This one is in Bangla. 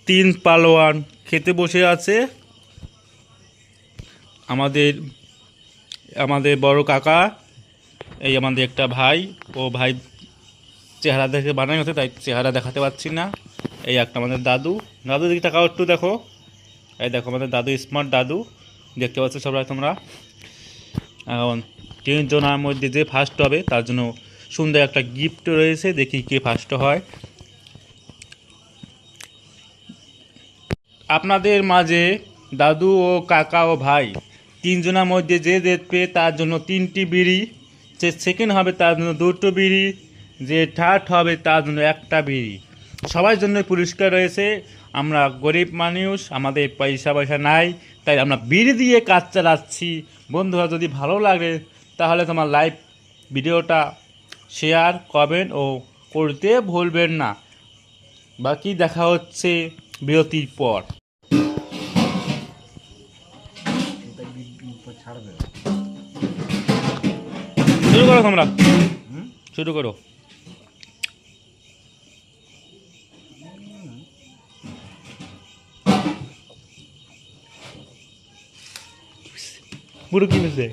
তিন পালোয়ান খেতে বসে আছে। আমাদের আমাদের বড় কাকা, এই আমাদের একটা ভাই, ও ভাই চেহারা দেখে বানাই হচ্ছে, তাই চেহারা দেখাতে পারছি না। এই একটা আমাদের দাদু, দাদু দিকে টাকাও একটু দেখো। এই দেখো আমাদের দাদু, স্মার্ট দাদু, দেখতে পাচ্ছ সবাই তোমরা। এখন তিনজনের মধ্যে যে ফার্স্ট হবে তার জন্য সুন্দর একটা গিফট রয়েছে, দেখি কে ফার্স্ট হয়। আপনাদের মাঝে দাদু ও কাকা ও ভাই তিনজনের মধ্যে যে জিতবে তার জন্য 3টি বিড়ি, যে সেকেন্ড হবে তার জন্য 2টো বিড়ি, যে থার্ড হবে তার জন্য 1টা বিড়ি। সবার জন্য পুরস্কার রয়েছে। আমরা গরিব মানুষ, আমাদের পয়সা নাই, তাই আমরা বিড়ি দিয়ে কাজ চালাচ্ছি। বন্ধুরা, যদি ভালো লাগে তাহলে তোমার লাইভ ভিডিওটা শেয়ার, কমেন্ট ও করতে ভুলবেন না। বাকি দেখা হচ্ছে বিরতির পর। শুরু করো তোমরা, শুরু করো। পুরো কি মিশে?